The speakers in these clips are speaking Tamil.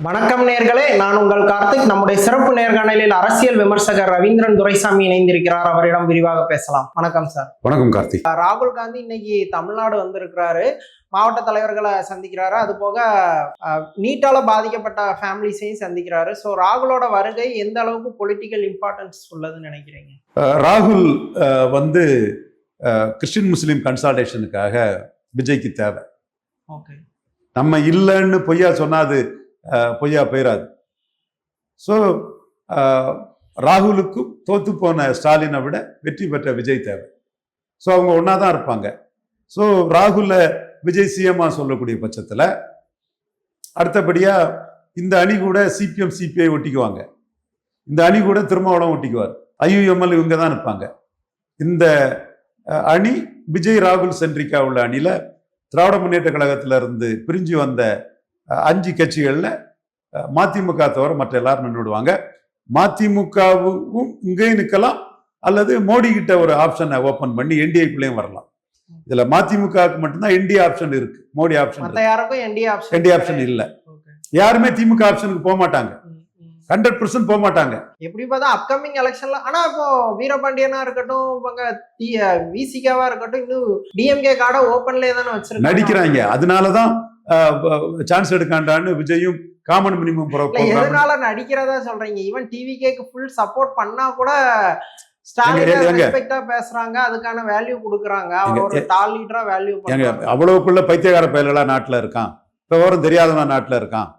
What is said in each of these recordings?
வணக்கம் நேர்களே, நான் உங்கள் கார்த்திக். நம்முடைய சிறப்பு நேர்காணலில் அரசியல் விமர்சகர் ரவீந்திரன் துரைசாமி இணைந்திருக்கிறார். அவரிடம் விரிவாக பேசலாம். வணக்கம் சார். வணக்கம் கார்த்திக். ராகுல் காந்தி இன்னைக்கு தமிழ்நாடு வந்திருக்கிறாரு, மாவட்ட தலைவர்களை சந்திக்கிறாரு, அது போக நீட்டால பாதிக்கப்பட்ட ஃபேமிலிஸையும் சந்திக்கிறாரு. ஸோ ராகுலோட வருகை எந்த அளவுக்கு பொலிட்டிக்கல் இம்பார்ட்டன்ஸ் உள்ளதுன்னு நினைக்கிறீங்க? ராகுல் வந்து கிறிஸ்டின் முஸ்லீம் கன்சால்டேஷனுக்காக விஜய்க்கு தேவை. ஓகே, நம்ம இல்லைன்னு பொய்யா சொன்னாது பொய்யா போயிடாது. ஸோ ராகுலுக்கும் தோத்து போன ஸ்டாலினை விட வெற்றி பெற்ற விஜய் தேவை. ஸோ அவங்க ஒன்றா தான் இருப்பாங்க. ஸோ ராகுலை விஜய் சிஎம்மா சொல்லக்கூடிய பட்சத்தில் அடுத்தபடியாக இந்த அணி கூட சிபிஎம் சிபிஐ ஒட்டிக்குவாங்க, இந்த அணி கூட திருமாவளம் ஒட்டிக்குவார், ஐயுஎம்எல் இவங்க தான் இருப்பாங்க. இந்த அணி விஜய் ராகுல் சென்ட்ரிக்கா உள்ள அணியில் திராவிட முன்னேற்ற கழகத்தில் இருந்து பிரிஞ்சு வந்த 5 கட்சிகளில் மதிமுக தவிர மற்ற எல்லாரும் நின்றுடுவாங்க. மதிமுகவும் இங்கேயும் நிற்கலாம், அல்லது மோடி கிட்ட ஒரு ஆப்ஷனை ஓப்பன் பண்ணி என்டிஏக்குள்ளேயும் வரலாம். இதுல மதிமுகவுக்கு மட்டும்தான் என்டிஏ ஆப்ஷன் இருக்கு, மோடி ஆப்ஷன் என்டிஏ ஆப்ஷன் இல்லை. யாருமே திமுக ஆப்ஷனுக்கு போக மாட்டாங்க, 100% போக மாட்டாங்க. எப்படி பார்த்தா அப்கமிங் எலெக்ஷன்ல ஆனா இப்போ வீரபாண்டியனா இருக்கட்டும், விசிகாவா இருக்கட்டும், இன்னும் டிஎம்கே கார்டை ஓப்பன்லயே தானே வச்சிருக்காங்க, நடிக்கிறாங்க. அதனாலதான் சான்ஸ் எடுக்காண்டான்னு விஜயும் காமன் மினிமம் எதனால நடிக்கிறதா சொல்றீங்க? ஈவன் டிவிகேக்கு ஃபுல் சப்போர்ட் பண்ணா கூட ஸ்டாலின் பேசுறாங்க, அதுக்கான வேல்யூ கொடுக்குறாங்க, அவர் ஒரு டால் லீடரா வேல்யூ பண்றாங்க. அவ்வளவுக்குள்ள பைத்தியக்கார பயலெல்லாம் நாட்டுல இருக்கான், விவரம் தெரியாதவன் நாட்டுல இருக்கான்.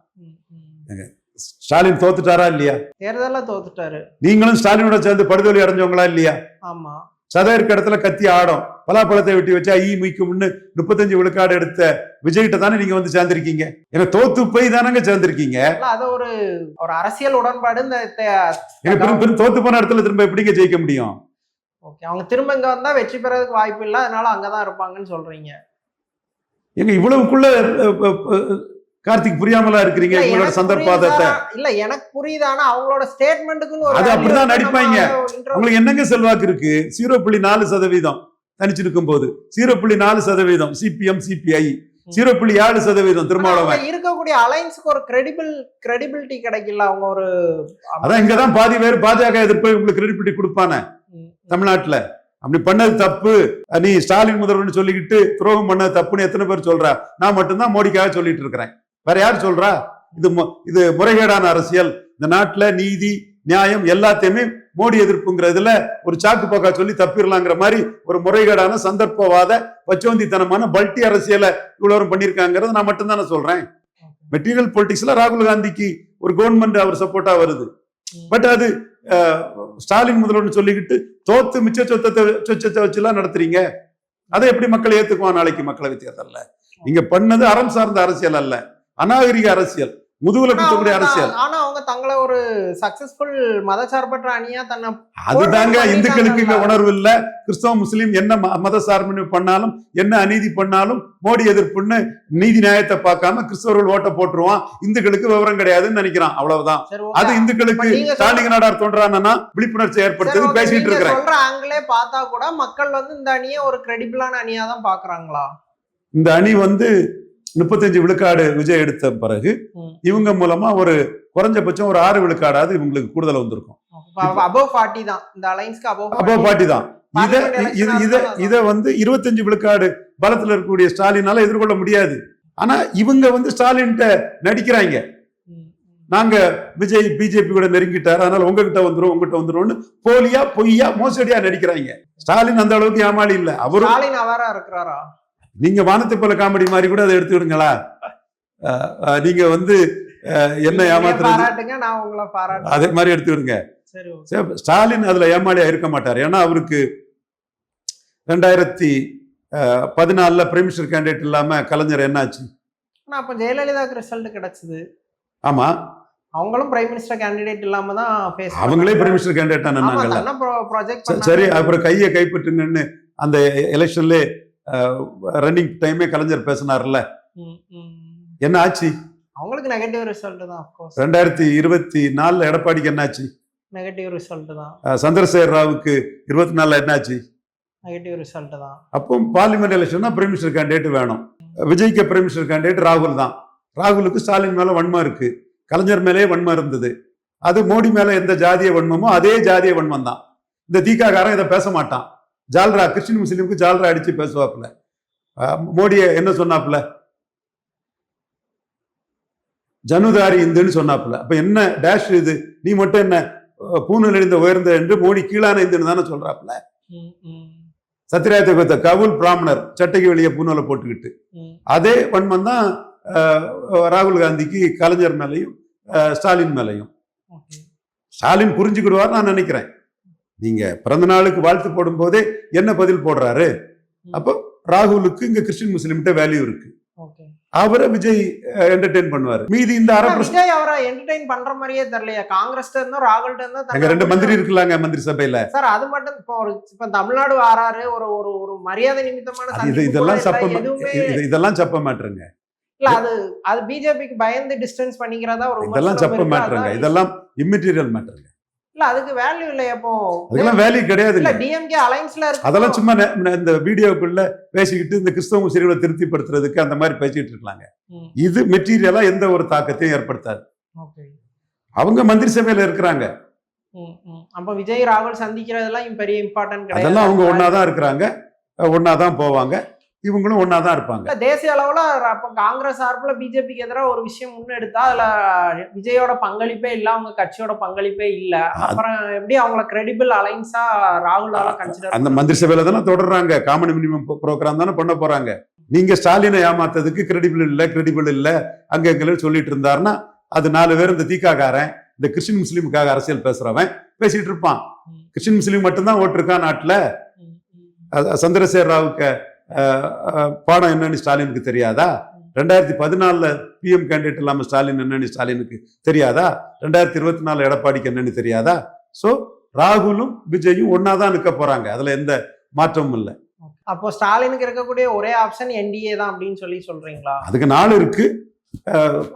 ஸ்டாலின் தோத்துட்டாரா இல்லையா? தேர்தல தோத்துட்டாரு. நீங்களும் ஸ்டாலினோட சேர்ந்து படுதோலி அடைஞ்சவங்களா இல்லையா? ஆமா. சதை இருக்க இடத்துல கத்தி ஆடும், பலாப்பழத்தை வெட்டி வச்சா ஈமிக்கு முன்னு 35 விழுக்காடு எடுத்த விஜய்கிட்ட தானே நீங்க வந்து சேர்ந்திருக்கீங்க. ஏன்னா தோத்து போய் தானங்க சேர்ந்திருக்கீங்க. அது ஒரு அரசியல் உடன்பாடு. தோத்து போன இடத்துல திரும்ப எப்படிங்க ஜெயிக்க முடியும்? ஓகே, அவங்க திரும்ப இங்க வந்தா வெற்றி பெறதுக்கு வாய்ப்பு இல்லை, அதனால அங்கதான் இருப்பாங்கன்னு சொல்றீங்க. எங்க இவ்வளவுக்குள்ள கார்த்திக் புரியாமலா இருக்கிறீங்க உங்களோட சந்தர்ப்பத்தை? இல்ல எனக்கு புரியுது, ஆனா அவங்களோட ஸ்டேட்மெண்ட்டுக்கு அது அப்படிதான் நடிப்பாங்க. உங்களுக்கு என்னங்க செல்வாக்கு இருக்கு? 0.4% தனிச்சிருக்கும் போது 0.4% சிபிஎம் சிபிஐ, 0.7% திருமாவளவன் இருக்கக்கூடிய அலைன்ஸ்க்கு ஒரு கிரெடிபிலிட்டி கிடைக்கல. அவங்க ஒரு அதான் இங்கதான் பாதி பேர் பாஜக எதிர்ப்பு உங்களுக்கு கிரெடிபிலிட்டி கொடுப்பானே தமிழ்நாட்டுல. அப்படி பண்ணது தப்பு, நீ ஸ்டாலின் முதல்வர்னு சொல்லிக்கிட்டு துரோகம் பண்ணது தப்புன்னு எத்தனை பேர் சொல்றா? நான் மட்டும்தான் மோடிக்காக சொல்லிட்டு இருக்கிறேன், வேற யார் சொல்றா? இது முறைகேடான அரசியல். இந்த நாட்டுல நீதி நியாயம் எல்லாத்தையுமே மோடி எதிர்ப்புங்கிறதுல ஒரு சாக்கு போக்கா சொல்லி தப்பிடலாங்கிற மாதிரி ஒரு முறைகேடான சந்தர்ப்பவாத பச்சோந்தித்தனமான பல்டி அரசியலை இவ்வளவு பண்ணியிருக்காங்கிறது நான் மட்டும்தானே சொல்றேன். மெட்டீரியல் பொலிட்டிக்ஸ்ல ராகுல் காந்திக்கு ஒரு கவர்மெண்ட் அவர் சப்போர்ட்டா வருது. பட் அது ஸ்டாலின் முதல்வர்னு சொல்லிக்கிட்டு தோத்து மிச்ச சொச்சத்தை வச்சுலாம் நடத்துறீங்க. அதை எப்படி மக்கள் ஏத்துக்குவான் நாளைக்கு மக்களவை தேர்தல்ல? நீங்க பண்ணது அறம் சார்ந்த அரசியல் அல்ல, அநாகரிக அரசியல், முதுகுல குத்தக்கூடிய அரசியல். ஆனா அவங்க தங்களை ஒரு சக்சஸ்ஃபுல் மதசார்பற்ற அணியா தன்னை அதுதாங்க. இந்துக்களுக்கு இங்க உணர்வு இல்ல. கிறிஸ்தவ முஸ்லீம் என்ன மத சார்பு பண்ணாலும் என்ன அநீதி பண்ணாலும் மோடி எதிர்ப்புன்னு நீதி நியாயத்தை பார்க்காம கிறிஸ்தவர்கள் ஓட்ட போட்டுருவான், இந்துக்களுக்கு விவரம் கிடையாதுன்னு நினைக்கிறான், அவ்வளவுதான். அது இந்துக்களுக்கு ஸ்டாலின் நாடார் தோன்றானா விழிப்புணர்ச்சி ஏற்படுத்தி பேசிட்டு இருக்கிறேன். ஆங்கிலே பார்த்தா கூட மக்கள் இந்த அணியை ஒரு கிரெடிபிளான அணியா தான் பாக்குறாங்களா? இந்த அணி 35 விழுக்காடு விஜய் எடுத்த பிறகு இவங்க மூலமா ஒரு குறைஞ்சபட்சம் ஒரு 6 விழுக்காடாது இவங்களுக்கு கூடுதல் வந்திருக்கும். above 40 தான். இந்த அலைன்ஸ்க்கு above 40 தான். இத 25 விழுக்காடு பலத்துல இருக்கக்கூடிய ஸ்டாலினால எதிர்கொள்ள முடியாது. ஆனா இவங்க ஸ்டாலின்ட்ட நடிக்கிறாங்க, நாங்க விஜய் பிஜேபி கூட நெருங்கிட்டாரு, அதனால உங்ககிட்ட வந்துரும் போலியா பொய்யா மோசடியா நடிக்கிறாங்க. ஸ்டாலின் அந்த அளவுக்கு ஏமாளி இல்ல. அவரு அவரா இருக்கிறாரா? நீங்க வானத்தை போல காமெடி மாதிரி கூட அதை எடுத்துக்கிடுங்களா? நீங்க என்ன ஏமாத்துறீங்க, அதே மாதிரி எடுத்துக்கிடுங்க. ஸ்டாலின் அதுல ஏமாளியா இருக்க மாட்டார். ஏன்னா அவருக்கு 2014 பிரைம் மினிஸ்டர் கேண்டிடேட் இல்லாம கலைஞர் என்னாச்சு? அப்ப ஜெயலலிதாக்கு ரிசல்ட் கிடைச்சது. ஆமா, அவங்களும் பிரைம் மினிஸ்டர் கேண்டிடேட் இல்லாம தான் பேசுறாங்க. அவங்களே பிரைம் மினிஸ்டர் கேண்டிடேட் சரி, அப்புறம் கையை கைப்பற்றுங்கன்னு அந்த எலெக்ஷன்ல ரன்னிங் டைமே கலைஞர் பேசினார்ல, என்ன ஆச்சு? அவங்களுக்கு நெகட்டிவ் ரிசல்ட் தான். 2024 எடப்பாடிக்கு என்னாச்சு? நெகட்டிவ் ரிசல்ட் தான். சந்திரசேகர் ராவுக்கு 24 என்னாச்சு? நெகட்டிவ் ரிசல்ட் தான். அப்போ பார்லிமெண்ட் எலெக்ஷன்னா பிரைம் மினிஸ்டர் கேண்டிடேட் வேணும். விஜய்க்கு பிரைம் மினிஸ்டர் கேண்டிடேட் ராகுல் தான். ராகுலுக்கு ஸ்டாலின் மேல வன்மம் இருக்கு. கலைஞர் மேலே வன்மம் இருந்தது. அது மோடி மேல எந்த ஜாதிய வன்மமோ அதே ஜாதிய வன்மம் தான். இந்த தீகாக்காரன் இதை பேச மாட்டான். ஜால்ரா கிறிஸ்டின் முஸ்லீமுக்கு ஜால்ரா அடிச்சு பேசுவாப்புல. மோடிய என்ன சொன்னாப்புல, ஜனுதாரி இந்துன்னு சொன்னாப்புல. அப்ப என்ன டேஷ் இது, நீ மட்டும் என்ன பூனல் அணிந்த உயர்ந்த என்று மோடி கீழான இந்துன்னு தானே சொல்றாப்புல. சத்திராயத்தை பெற்ற கவுல் பிராமணர் சட்டைக்கு வெளியே பூனலை போட்டுக்கிட்டு அதே வன்மம் தான் ராகுல் காந்திக்கு கலைஞர் மேலையும் ஸ்டாலின் மேலையும். ஸ்டாலின் புரிஞ்சுக்கிடுவார் நான் நினைக்கிறேன். நீங்க பிறந்த நாளுக்கு வாழ்த்து போடும் போதே என்ன பதில் போடுறாரு. அப்போ ராகுலுக்கு இங்க கிறிஸ்டின் முஸ்லீம்கிட்ட வேல்யூ இருக்கு. அவரை விஜய் என்டர்டெயின் பண்ணுவாரு. மீதி இந்த விஜய் அவரை என்டர்டெயின் பண்ற மாதிரியே தெரியலையா? காங்கிரஸ்ல இருந்தோ ராகுல்ட்ட இருந்தோ அங்க 2 மந்திரி இருக்கலாங்க மந்திரி சபையில. சார் அது மட்டும் இப்ப தமிழ்நாடு வாராரு, ஒரு ஒரு ஒரு மரியாதை நிமித்தமான இதெல்லாம் சப்ப மாட்டுருங்க. இல்ல அது பிஜேபிக்கு பயந்து டிஸ்டன்ஸ் பண்ணிக்கிறதா ஒரு இதெல்லாம் சப்ப மாட்டுருங்க. இதெல்லாம் இம்மெட்டீரியல் மேட்டருங்க. இல்ல அதுக்கு வேல்யூ இல்லையா? அப்போ அதெல்லாம் வேல்யூ கிடையாது. இல்ல டிஎம்கே அலைன்ஸ்ல இருக்கு. அதெல்லாம் சும்மா இந்த வீடியோக்குள்ள பேசிக்கிட்டு இந்த கிறிஸ்தவ முஸ்லிம்களை திருப்திப்படுத்துறதுக்கு அந்த மாதிரி பேசிட்டு இருக்காங்க. இது மெட்டீரியலா எந்த ஒரு தாக்கத்தையும் ஏற்படுத்தாது. அவங்க மந்திரி சபையில இருக்கிறாங்க. அப்ப விஜய் ராகுல் சந்திக்கிறதெல்லாம் பெரிய இம்பார்ட்டன்ட் கிடையாது. அதெல்லாம் அவங்க ஒன்னாதான் இருக்கிறாங்க, ஒன்னாதான் போவாங்க, இவங்களும் ஒன்னாதான் இருப்பாங்க. தேசிய அளவுல அப்ப காங்கிரஸ் சார்பில் பிஜேபிக்கு எதிராக ஒரு விஷயம் முன்னெடுத்தா அதுல விஜயோட பங்களிப்பே இல்ல, அவங்க கட்சியோட பங்களிப்பே இல்ல. அப்புறம் எப்படி அவங்கள கிரெடிபிள் அலைன்ஸா ராகுலால கன்சிடர்? அந்த மந்திரி சபையில தானே தொடர்றாங்க. காமன் மினிமம் ப்ரோக்ராம் தானே பண்ண போறாங்க. நீங்க ஸ்டாலினை ஏமாத்ததுக்கு கிரெடிபிள் இல்ல அங்க எங்க சொல்லிட்டு இருந்தாருன்னா அது 4 பேர் இந்த தீக்காக்காரன் இந்த கிறிஸ்டின் முஸ்லீமுக்காக அரசியல் பேசுறவன் பேசிட்டு இருப்பான். கிறிஸ்டின் முஸ்லீம் மட்டும்தான் ஓட்டு இருக்கா நாட்டுல. சந்திரசேகர் ராவுக்கு பாடம் என்னன்னு ஸ்டாலினுக்கு தெரியாதா? 2014 பிஎம் கேண்டிடேட் இல்லாம ஸ்டாலின் என்னன்னு ஸ்டாலினுக்கு தெரியாதா? 2024 எடப்பாடிக்கு என்னன்னு தெரியாதா? சோ ராகுலும் விஜயும் ஒன்னாதான் நிற்க போறாங்க. அதுல எந்த மாற்றமும் இல்லை. அப்போ ஸ்டாலினுக்கு இருக்கக்கூடிய ஒரே ஆப்ஷன் என்டிஏ தான் அப்படின்னு சொல்றீங்களா? அதுக்கு 4 இருக்கு,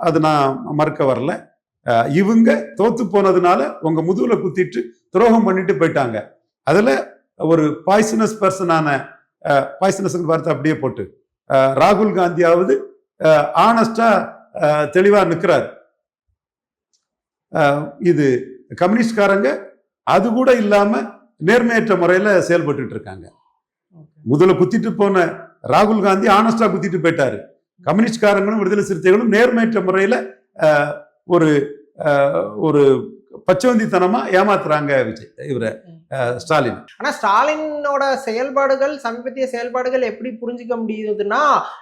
அது நான் மறுக்க வரல. இவங்க தோத்து போனதுனால உங்க முதுகுல குத்திட்டு துரோகம் பண்ணிட்டு போயிட்டாங்க. அதுல ஒரு பாய்சனஸ் பர்சனான பாய்சனஸ் வார்த்தை அப்படியே போட்டு ராகுல் காந்தியாவது ஆனஸ்டா தெளிவா நிற்கிறார். இது கம்யூனிஸ்ட்காரங்க அது கூட இல்லாம நேர்மையற்ற முறையில செயல்பட்டு இருக்காங்க. முதல்ல குத்திட்டு போன ராகுல் காந்தி ஆனஸ்டா குத்திட்டு போயிட்டாரு. கம்யூனிஸ்ட்காரங்களும் விடுதலை சிறுத்தைகளும் நேர்மையற்ற முறையில ஒரு பச்சவந்தித்தனமா ஏமாத்துறாங்க விஜய் இவரை ஸ்டாலின். ஆனா ஸ்டாலினோட செயல்பாடுகள், சமீபத்திய செயல்பாடுகள் எப்படி புரிஞ்சுக்க முடியுதுன்னா,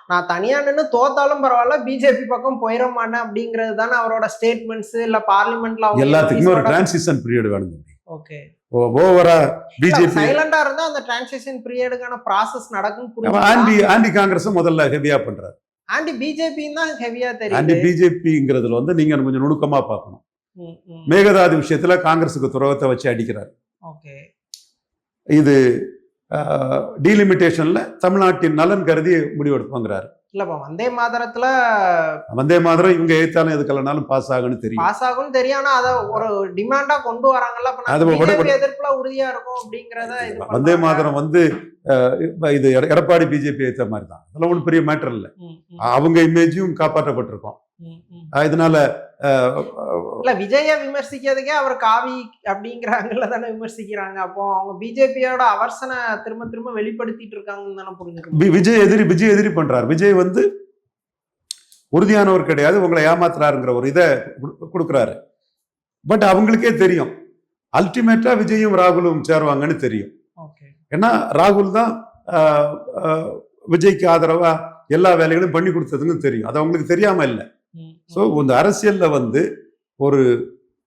நான் தனியா நின்று தோத்தாலும் பரவாயில்ல பிஜேபி பக்கம் போயிட மாட்டேன் அப்படிங்கிறது தானே அவரோட ஸ்டேட்மெண்ட்ஸ். இல்ல பார்லிமெண்ட்ல எல்லாத்துக்குமே ஒரு டிரான்சிஷன் பீரியட் வேணும். ஓகே, ஓவரா பிஜேபி சைலண்டா இருந்தா அந்த டிரான்சிஷன் பீரியடுக்கான ப்ராசஸ் நடக்கும். ஆன்டி காங்கிரஸ் முதல்ல ஹெவியா பண்றாரு. ஆன்டி பிஜேபி தான் ஹெவியா தெரியும். ஆன்டி பிஜேபிங்கிறதுல நீங்க கொஞ்சம் நுணுக்கமா பார்க்கணும். மேகதாது விஷயத்துல காங்கிரஸுக்கு துரோகத்தை வச்சு அடிக்கிறார். இது டீலிமிட்டேஷன்ல தமிழ்நாட்டின் நலன் கருதி முடிவெடுப்பாங்கிறாரு. இல்லப்பா வந்தே மாதரம் இவங்க எழுத்தாலும் எதுக்கலனாலும் பாஸ் ஆகும்னு தெரியும். ஆனா அதை ஒரு டிமாண்டா கொண்டு வராங்கல்ல, எதிர்ப்புல உறுதியா இருக்கும் அப்படிங்கறத. வந்தே மாதரம் இது எடப்பாடி பிஜேபி ஏற்ற மாதிரி தான். அதெல்லாம் ஒன்றும் பெரிய மேட்டர் இல்லை. அவங்க இமேஜும் காப்பாற்றப்பட்டிருக்கோம். இதனால இல்ல விஜய விமர்சிக்கிறதுக்கே அவர் காவி அப்படிங்கிறாங்கல்ல தானே விமர்சிக்கிறாங்க. அப்போ அவங்க பிஜேபியோட அவர்சனை திரும்ப திரும்ப வெளிப்படுத்திட்டு இருக்காங்கன்னு தானே புரிஞ்சுக்கணும். விஜய் எதிரி பண்றாரு. விஜய் உறுதியானவர் கிடையாது, உங்களை ஏமாத்துறாருங்கிற ஒரு இதை கொடுக்குறாரு. பட் அவங்களுக்கே தெரியும் அல்டிமேட்டா விஜயும் ராகுலும் சேருவாங்கன்னு தெரியும். ஏன்னா ராகுல் தான் விஜய்க்கு ஆதரவா எல்லா வேலைகளும் பண்ணி கொடுத்ததுன்னு தெரியும். அது அவங்களுக்கு தெரியாம இல்லை. ஸோ இந்த அரசியல்ல ஒரு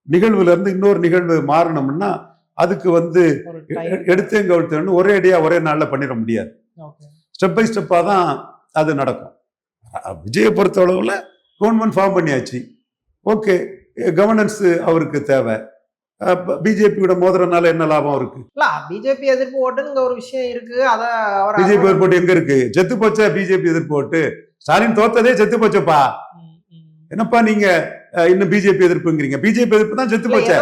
நிகழ்வுல இருந்து இன்னொரு நிகழ்வு மாறணும்னா அதுக்கு எடுத்தேன் கவுழ்த்தேன்னு ஒரே அடியா ஒரே நாள்ல பண்ணிட முடியாது. ஸ்டெப் பை ஸ்டெப்பா தான் அது நடக்கும். விஜயை பொறுத்த அளவுல கவர்மெண்ட் ஃபார்ம் பண்ணியாச்சு. ஓகே, கவர்னன்ஸ் அவருக்கு தேவை. பிஜேபியோட மோதிரனால என்ன லாபம் இருக்கு? பிஜேபி எதிர்ப்பு ஓட்டுங்க ஒரு விஷயம் இருக்கு. பிஜேபி எதிர்ப்பு ஓட்டு எங்க இருக்கு? செத்து போச்சா பிஜேபி எதிர்ப்பு ஓட்டு? ஸ்டாலின் தோத்ததே செத்து போச்சப்பா. என்னப்பா நீங்க இன்னும் பிஜேபி எதிர்ப்புங்கிறீங்க? பிஜேபி எதிர்ப்பு தான் செத்து போச்சு.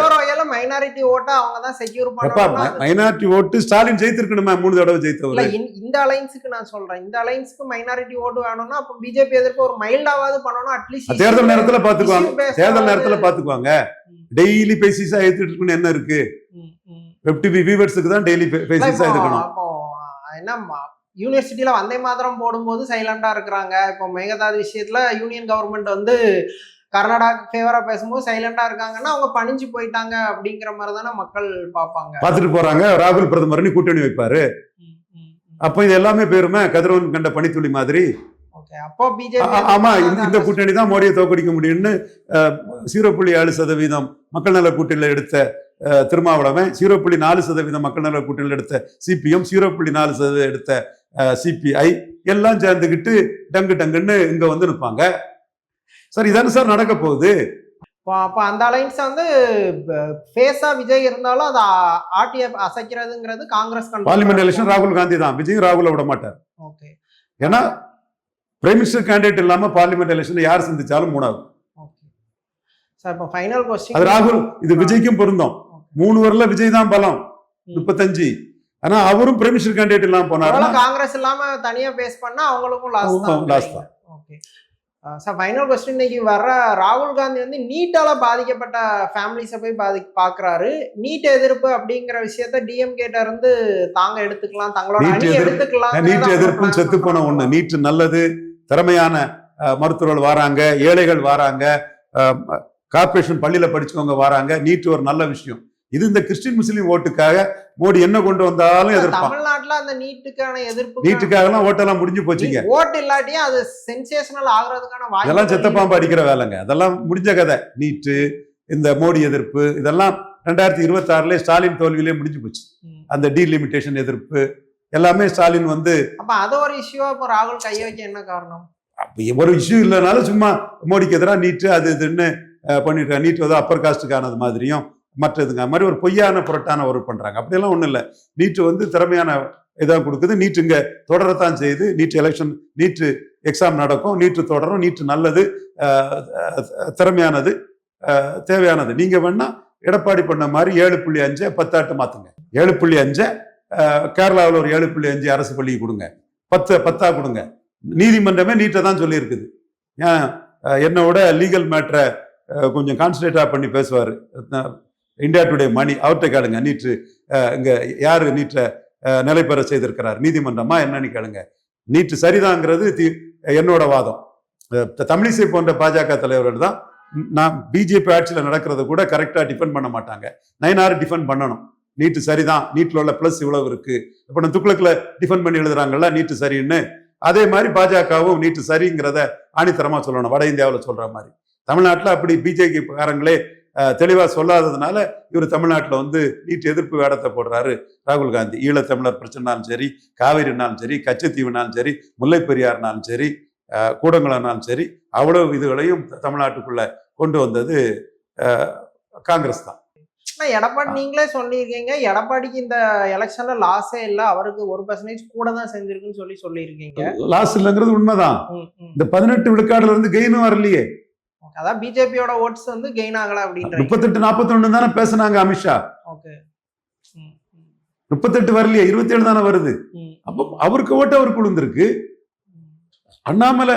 மைனாரிட்டி ஓட்டை அவங்க தான் செக்யூர் எப்பா பண்ணணும். மைனாரிட்டி ஓட்டு ஸ்டாலின் ஜெயித்திருக்கணுமே 3 தடவை ஜெயித்தவர். இந்த அலைன்ஸுக்கு நான் சொல்றேன், இந்த அலைன்ஸ்க்கு மைனாரிட்டி ஓட்டு வேணும்னா அப்ப பிஜேபி எதிர்ப்பு ஒரு மைல்டாவது பண்ணணும். அட்லீஸ்ட் தேர்தல் நேரத்துல பாத்துக்குவாங்க. டெய்லி பேசிஸா எடுத்துட்டு இருக்கணும் என்ன இருக்கு? FTP வியூவர்ஸ்க்கு தான் டெய்லி பேசிஸா எடுக்கணும். அப்போ என்ன யூனிவர்சிட்டியில வந்தே மாத்திரம் போடும்போது சைலண்டா இருக்கிறாங்க. இப்போ மேகதாது விஷயத்துல யூனியன் கவர்மெண்ட் வந்து கர்நாடகா ஃபேவரா பேசும்போது சைலண்டா இருக்காங்கன்னா அவங்க பணிஞ்சு போயிட்டாங்க அப்படிங்கிற மாதிரி தானே மக்கள் பார்த்துட்டு போறாங்க. ராகுல் பிரதமர்னு கூட்டணி வைப்பாரு. அப்ப இது எல்லாமே பேருமே கதிரவன் கண்ட பனித்துளி மாதிரி. அப்போ பிஜேபி ஆமா, இந்த கூட்டணி தான் மோடியை தோக்கடிக்க முடியும்னு 0.7% மக்கள் நல கூட்டணியில எடுத்த திருமாவளவன், 0.4% மக்கள் நல கூட்டணியில் எடுத்த CPM, 0.4% எடுத்த CPI எல்லாம் சேர்ந்துக்கிட்டு டங்கு டங்குன்னு இங்க வந்து நிற்பாங்க. சார் இதானே சார் நடக்க போகுது. அப்ப அந்த அலைன்ஸ் வந்து ஃபேஸா விஜய் இருந்தாலும் அதை ஆட்டிய அசைக்கிறதுங்கிறது காங்கிரஸ். பார்லிமெண்ட் எலெக்ஷன் ராகுல் காந்தி தான், விஜய் ராகுல விட மாட்டார். ஏன்னா பிரைம் மினிஸ்டர் கேண்டிடேட் இல்லாம பார்லிமெண்ட் எலெக்ஷன் யார் சந்திச்சாலும் 3ஆகும். சார் இப்போ ஃபைனல் क्वेश्चन அது ராகுல், இது விஜய்க்கும் பொருந்தும். 3 வரல விஜய் தான் பலம் 35. ஆனா அவரும் பிரைம் மினிஸ்டர் கேண்டிடேட் இல்லாம போனாரு. காங்கிரஸ் இல்லாம தனியா பேஸ் பண்ணா அவங்களுக்கும் லாஸ் தான். ஓகே சார், ஃபைனல் क्वेश्चन இன்னைக்கு வர்ற ராகுல் காந்தி வந்து நீட்டால பாதிக்கப்பட்ட ஃபேமிலிஸை போய் பாக்குறாரு. நீட் எதிர்ப்பு அப்படிங்கிற விஷயத்த டிஎம்கேட்ட இருந்து தாங்க எடுத்துக்கலாம், தங்களோட அணி எடுத்துக்கலாம். நீட் எதிர்ப்பும் செத்து போன ஒண்ணு. நீட் நல்லது, திறமையான மருத்துவர்கள் வராங்க, ஏழைகள் வராங்க, கார்பரேஷன் பள்ளியில படிச்சவங்க வராங்க. நீட் ஒரு நல்ல விஷயம். இது இந்த கிறிஸ்டின் முஸ்லீம் ஓட்டுக்காக மோடி என்ன கொண்டு வந்தாலும் எதிர்ப்பான். தமிழ்நாட்டுல அந்த நீட்டுக்காக எல்லாம் ஓட்டெல்லாம் முடிஞ்சு போச்சுங்க. ஓட்டு இல்லாட்டியும் அது சென்சேஷனல் ஆகுறதுக்கான வாய்ப்பு. இதெல்லாம் செத்தப்பாம்பு அடிக்கிற வேலைங்க, அதெல்லாம் முடிஞ்ச கதை. நீட்டு, இந்த மோடி எதிர்ப்பு இதெல்லாம் 2026 ஸ்டாலின் தோல்வியிலே முடிஞ்சு போச்சு. அந்த டீலிமிட்டேஷன் எதிர்ப்பு எல்லாமே ஸ்டாலின் வந்து அப்ப அது ஒரு இஷ்யூவா இப்போ ராகுல் கைய வைக்க என்ன காரணம்? ஒரு இஷ்யூ இல்லைனாலும் சும்மா மோடிக்கு எதிராக நீட்டு அது இதுன்னு பண்ணிட்டு, நீட் வந்து அப்பர் காஸ்டுக்கானது மாதிரியும் மற்றதுங்க மாதிரி ஒரு பொய்யான புரட்டான ஒரு பண்றாங்க. அப்படியெல்லாம் ஒண்ணும் இல்லை. நீட்டு வந்து திறமையான இதாக கொடுக்குது. நீட்டு இங்க தொடரத்தான் செய்யுது. நீட் எலெக்ஷன், நீட்டு எக்ஸாம் நடக்கும், நீட்டு தொடரும். நீட்டு நல்லது, திறமையானது, தேவையானது. நீங்க வேணா எடப்பாடி பண்ண மாதிரி 7.5 10 மாத்துங்க. 7.5 கேரளாவில் ஒரு 7.5 அரசு பள்ளிக்கு கொடுங்க, 10 கொடுங்க. நீதிமன்றமே நீட்டை தான் சொல்லி இருக்குது. ஏன் என்னோட லீகல் மேட்டரை கொஞ்சம் கான்சன்ட்ரேட்டா பண்ணி பேசுவார் இந்தியா டுடே மணி, அவர்கிட்ட கேளுங்க. நீட்டு இங்க யாரு நீட்டை நிலைபெற செய்திருக்கிறார், நீதிமன்றமா என்னன்னு கேளுங்க. நீட்டு சரிதாங்கிறது என்னோட வாதம். தமிழிசை போன்ற பாஜக தலைவர்கள் தான் நான் பிஜேபி ஆட்சியில் நடக்கிறத கூட கரெக்டா டிஃபெண்ட் பண்ண மாட்டாங்க. நயனார் டிஃபெண்ட் பண்ணணும். நீட்டு சரிதான், நீட்ல உள்ள பிளஸ் இவ்வளவு இருக்கு. இப்ப நம்ம துக்ளக்ல டிஃபெண்ட் பண்ணி எழுதுறாங்கல்ல நீட்டு சரின்னு, அதே மாதிரி பாஜகவும் நீட்டு சரிங்கிறத ஆணித்தரமா சொல்லணும். வட இந்தியாவில் சொல்ற மாதிரி தமிழ்நாட்டில் அப்படி பிஜேபி காரங்களே தெளிவா சொல்லாததுனால இவர் தமிழ்நாட்டில் வந்து நீட் எதிர்ப்பு வேடத்தை போடுறாரு ராகுல் காந்தி. ஈழத்தமிழர் பிரச்சனைனாலும் சரி, காவிரினாலும் சரி, கச்சத்தீவுனாலும் சரி, முல்லை பெரியார்னாலும் சரி, கூடங்குளம்னாலும் சரி, அவ்வளவு இதுகளையும் தமிழ்நாட்டுக்குள்ள கொண்டு வந்தது காங்கிரஸ் தான். எடப்பாடி நீங்களே சொல்லியிருக்கீங்க, எடப்பாடிக்கு இந்த எலெக்ஷன்ல லாஸே இல்லை, அவருக்கு 1% கூட தான் செஞ்சிருக்குன்னு சொல்லியிருக்கீங்க. லாஸ் இல்லைங்கிறது உண்மைதான். இந்த 18 விழுக்காடுல இருந்து கெயினும் வரலையே. அதான் பிஜேபியோட ஓட்ஸ் வந்து கெயின் ஆகல அப்படின்ற 38-41 தானே பேசினாங்க அமித்ஷா. 38 வரலையே, 27 தானே வருது. அப்போ அவருக்கு ஓட்டு அவருக்கு விழுந்திருக்கு. அண்ணாமலை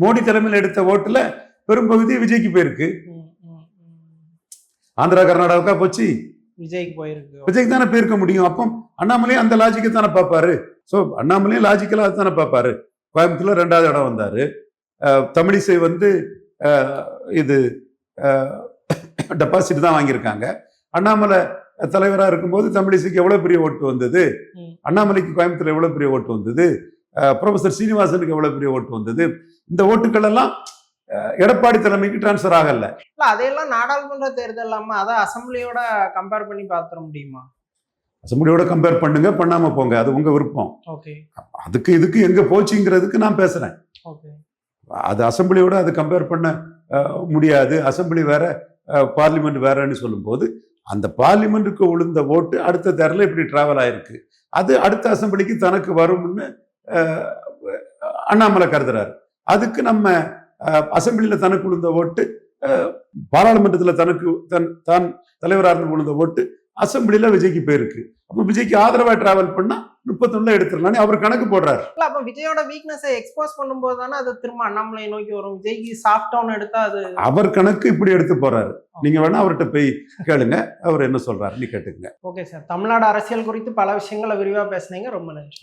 மோடி தலைமையில் எடுத்த ஓட்டுல பெரும்பகுதி விஜய்க்கு போயிருக்கு. ஆந்திரா கர்நாடகா போச்சு, விஜய்க்கு போயிருக்கு. விஜய்க்கு தானே போயிருக்க முடியும். அப்போ அண்ணாமலையும் அந்த லாஜிக்கை தானே பார்ப்பாரு. ஸோ அண்ணாமலையும் லாஜிக்கலா தானே பார்ப்பாரு. கோயம்புத்தூர்ல 2வது இடம் வந்தாரு. தமிழிசை வந்து இது டெபாசிட் தான் வாங்கியிருக்காங்க. அண்ணாமலை தலைவராக இருக்கும்போது தமிழிசைக்கு எவ்வளவு பெரிய ஓட்டு வந்தது, அண்ணாமலைக்கு கோயம்புத்தூர்ல எவ்வளவு பெரிய ஓட்டு வந்தது, ப்ரொஃபசர் சீனிவாசனுக்கு எவ்வளவு பெரிய ஓட்டு வந்தது. இந்த ஓட்டுகள் எல்லாம் எடப்பாடி தலைமைக்கு டிரான்ஸ்பர் ஆகல. அதையெல்லாம் நாடாளுமன்ற தேர்தல் இல்லாம அதை அசம்பிளியோட கம்பேர் பண்ணி பார்த்துட முடியுமா? அசம்பிளியோட கம்பேர் பண்ணுங்க, பண்ணாம போங்க, அது உங்க விருப்பம். அதுக்கு இதுக்கு எங்க போச்சுங்கிறதுக்கு நான் பேசுறேன். அது அசம்பிளியோட அது கம்பேர் பண்ண முடியாது. அசம்பிளி வேற, பார்லிமெண்ட் வேறன்னு சொல்லும்போது அந்த பார்லிமெண்ட்டுக்கு விழுந்த ஓட்டு அடுத்த தேர்தலில் இப்படி டிராவல் ஆயிருக்கு. அது அடுத்த அசம்பிளிக்கு தனக்கு வரும்னு அண்ணாமலை கருதுறாரு. அதுக்கு நம்ம அசம்பிளியில தனக்கு விழுந்த ஓட்டு பாராளுமன்றத்தில் தான் தலைவராக இருந்து விழுந்த ஓட்டு அசம்பிளில விஜய்க்கு போயிருக்கு. அப்ப விஜய்க்கு ஆதரவா டிராவல் பண்ணா 31 எடுத்துடலாம் அவர் கணக்கு போடுறாரு. இல்ல அப்ப விஜயோட வீக்னஸை எக்ஸ்போஸ் பண்ணும்போது தானே அது திரும்ப அண்ணாமலை நோக்கி வரும். விஜய்க்கு சாஃப்ட் டவுன் எடுத்தா அது அவர் கணக்கு இப்படி எடுத்து போறாரு. நீங்க வேணா அவர்கிட்ட போய் கேளுங்க, அவர் என்ன சொல்றாரு நீ கேட்டுங்க. ஓகே சார், தமிழ்நாடு அரசியல் குறித்து பல விஷயங்களை விரிவா பேசுனீங்க, ரொம்ப நன்றி.